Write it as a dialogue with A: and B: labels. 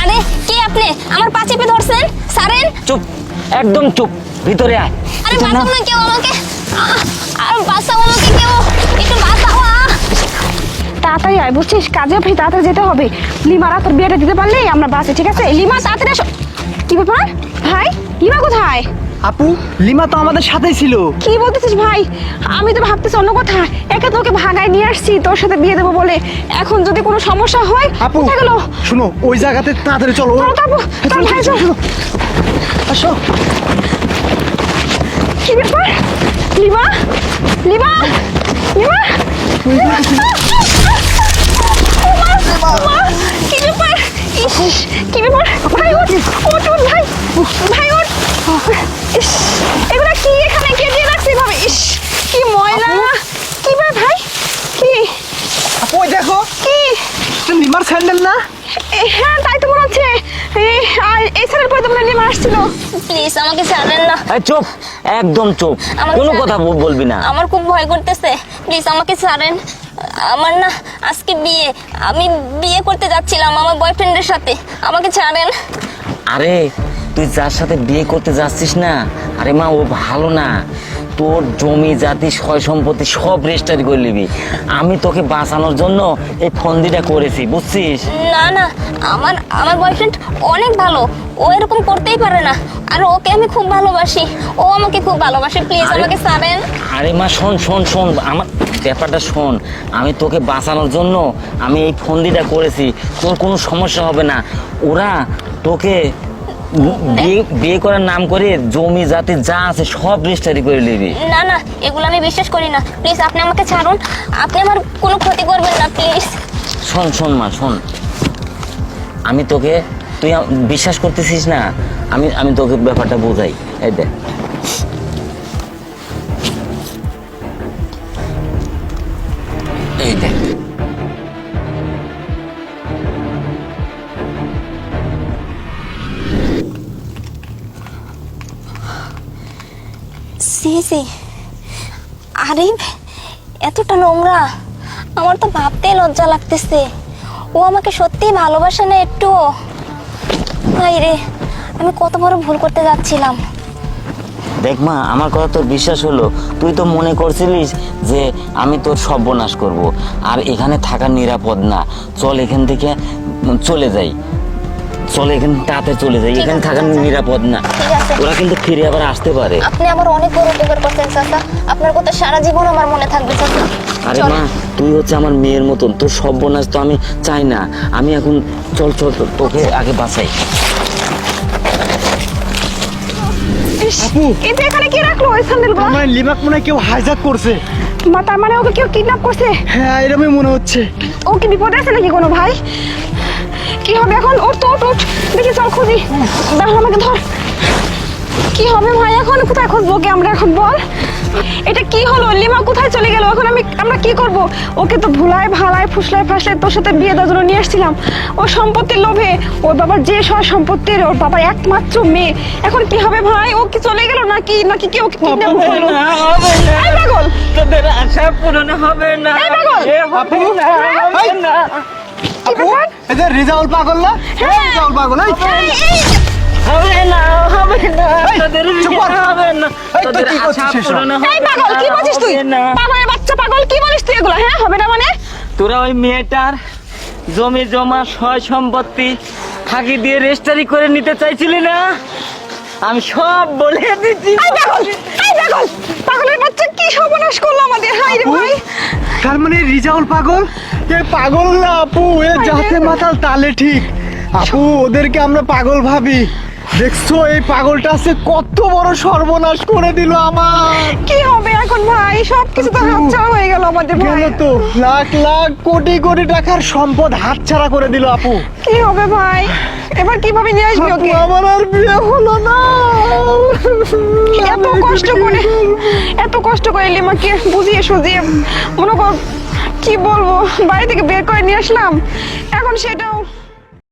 A: আরে কে আপনি? আমার পা চেপে ধরছেন, ছাড়েন।
B: চুপ, একদম চুপ, ভিতরে আয়।
A: আরে বাঁচাও না কেউ আমাকে, আর বাঁচাও আমাকে কেউ, একটু বাঁচাও।
C: তাড়াতাড়ি আয়, বুঝছিস? কাজে অফিস তাড়াতাড়ি যেতে হবে। লিমারা তোর বিয়েটা দিতে পারলেই আমরা বাঁচি, ঠিক আছে? লিমা তাড়াতাড়ি এসো। কি ব্যাপার ভাই, লিমা কোথায়?
D: আপু, লিমা তো আমাদের সাথেই ছিল।
C: কি বলতেছিস ভাই? আমি তো ভাবতেছি অন্য কথা। একে তোকে ভাগায় নিয়ে আসছি তোর সাথে বিয়ে দেবো বলে। এখন যদি কোনো সমস্যা হয়,
D: আপু
C: কোথায় গেল?
D: শুনো, ওই জায়গাতে তাড়াতাড়ি চলো।
C: চলো তো আপু, চল ভাই চল।
D: আসো।
C: কি ব্যাপার? লিমা, লিমা, লিমা, কি ব্যাপার? ইস, কি ব্যাপার? ভাই ওঠ, ওঠ, ওঠ ভাই, ভাই ওঠ। ইস, এগুলা কি এখানে কে দিয়ে রাখছে ভাবে? ইস, কি ময়লা। কি ব্যাপার ভাই? কি?
D: আপু ওই দেখো,
C: কি?
D: এটা লিমার স্যান্ডেল না?
C: হ্যাঁ তাই তো মনে হচ্ছে। এই স্যারের পরে তো মনে হয় লিমা আসছিল।
A: প্লিজ আমাকে ছাড়েন না।
B: এই চুপ, একদম চুপ,
A: আমাকে
B: কোনো
A: ছাড়েন।
B: কথা বলবি না।
A: আমার খুব ভয় করতেছে, প্লিজ আমাকে ছাড়েন। আমার না আজকে বিয়ে, আমি বিয়ে করতে যাচ্ছিলাম আমার বয়ফ্রেন্ডের সাথে, আমাকে ছাড়েন।
B: আরে তুই যার সাথে বিয়ে করতে যাচ্ছিস না, আরে মা ও ভালো না। তোর জমি জাতি সয় সম্পত্তি সব রেজিস্টারি করে নিবি। আমি তোকে বাঁচানোর জন্য এই ফন্দিটা করেছি, বুঝছিস?
A: না না, আমার আমার বয়ফ্রেন্ড অনেক ভালো, ও এরকম করতেই পারে না। আর ওকে আমি খুব ভালোবাসি, ও আমাকে খুব ভালোবাসে, প্লিজ
B: আরে-
A: আমাকে ছাড়েন।
B: আরে মা শোন শোন শোন, আমার ব্যাপারটা শোন। আমি তোকে বাঁচানোর জন্য আমি এই ফন্দিটা করেছি, তোর কোনো সমস্যা হবে না। ওরা তোকে বিয়ে করার নাম করে জমি জাতি যা আছে সব রেজিস্টারি করে নিবি।
A: না না, এগুলো আমি বিশ্বাস করি না, প্লিজ আপনি আমাকে ছাড়ুন, আপনি আমার কোনো ক্ষতি করবেন না প্লিজ।
B: শোন শোন মা শোন, আমি তোকে, তুই বিশ্বাস করতেছিস না, আমি তোকে ব্যাপারটা বোঝাই। এই দেখ, এই দেখ,
A: সি সি, আরে এতটা নোংরা, আমার তো ভাবতেই লজ্জা লাগতেছে। ও আমাকে সত্যিই ভালোবাসে না একটু। ভাই রে, আমি কত বড় ভুল করতে যাচ্ছিলাম।
B: দেখ মা, আমার কথা তোর বিশ্বাস হলো। তুই তো মনে করছিলিস যে আমি তোর সর্বনাশ করব, আর এখানে থাকা নিরাপদ না। চল এখান থেকে চলে যাই, চল এখান তাতে চলে যাই,
A: ঠিক
B: এখানে
A: আছে,
B: থাকা
A: চাচা।
B: নিরাপদ না।
A: ঠিক আছে।
B: ওরা কিন্তু ফিরে আবার আসতে পারে।
A: আপনি আমার অনেক বড় উপকার করছেন চাচা, আপনার কথা সারা জীবন আমার মনে থাকবে চাচা।
B: আরে
A: চল।
B: মা, তুই হচ্ছে আমার মেয়ের মতন, তোর সর্বনাশ তো আমি চাই না। আমি এখন চল চল তোকে আগে বাঁচাই।
C: ইস,
D: আপু।
C: কিন্তু এখানে কি রাখলো ওই স্যান্ডেলগুলো?
D: আমার লিমাক মনে হয় কেউ হাইজ্যাক করছে।
C: তার মানে ওকে কেউ কিডন্যাপ করছে?
D: হ্যাঁ, এরকমই মনে হচ্ছে।
C: ও কি বিপদে আছে নাকি কোনো ভাই? কি হবে এখন? ওর তো ওঠ, ওঠ, দেখি চল খুঁজি। দাঁড়া, আমাকে ধর। কি হবে ভাই এখন? কোথায় খুঁজবো ওকে আমরা এখন, বল? এটা কি হলো? লিমা কোথায় চলে গেল? এখন আমরা কি করব? ওকে তো ভুলায় ভালায় ফুসলায় ফাসলায় তোর সাথে বিয়ে দেওয়ার জন্য নিয়ে আসছিলাম। ও সম্পত্তির লোভে, ওর বাবার যে সব সম্পত্তির, ওর বাবার একমাত্র মেয়ে। এখন কি হবে ভাই? ও কি চলে গেল নাকি নাকি কেউ কিডন্যাপ করলো? এই পাগল,
B: তোদের আশা পূরণ হবে না।
C: এই পাগল।
D: আপু, এই,
C: কি ব্যাপার?
D: এই যে রেজাউল পাগল না?
C: হ্যাঁ।
D: রেজাউল পাগল। এই,
B: হবে না, হবে না, তোদের
D: চুপ
B: বিয়ে
D: কর।
B: হবে না,
D: এই, তুই
B: তোদের
D: কি
B: আশা
D: করছিস এসব?
B: পূরণ হবে
C: এই পাগল, কি বলছিস তুই?
B: হবে না।
C: পাগলের বাচ্চা পাগল, কি বলিস তুই এগুলো? হ্যাঁ, হবে না মানে?
B: তোরা ওই মেয়েটার জমি জমা সয় সম্পত্তি ফাঁকি দিয়ে রেজিস্টারি করে নিতে চাইছিলি না? আমি সব বলে দিচ্ছি।
C: এই পাগল, এই পাগল, পাগলের বাচ্চা কি সর্বনাশ করলো আমাদের! হাই রে
D: আপু,
C: ভাই!
D: তার মানে রিজাউল পাগল? এ পাগল না আপু, এ যাতে মাতাল তালে ঠিক। আপু, ওদেরকে আমরা পাগল ভাবি। দেখছো এই পাগলটা আছে কত বড় সর্বনাশ করে দিল আমার।
C: কি হবে এখন ভাই? সবকিছু তো হাতছাড়া হয়ে গেল আমাদের ভাই।
D: গেল তো, লাখ লাখ কোটি কোটি টাকার সম্পদ হাতছাড়া করে দিল আপু।
C: কি হবে ভাই? এবার কিভাবে নিয়ে আসবি
D: আপু,
C: ওকে?
D: আমার আর বিয়ে হলো না।
C: এত কষ্ট করে লিমাকে বুঝিয়ে সুঝিয়ে মনে কর কি বলবো, বাড়ি থেকে বের করে নিয়ে আসলাম, এখন সেটা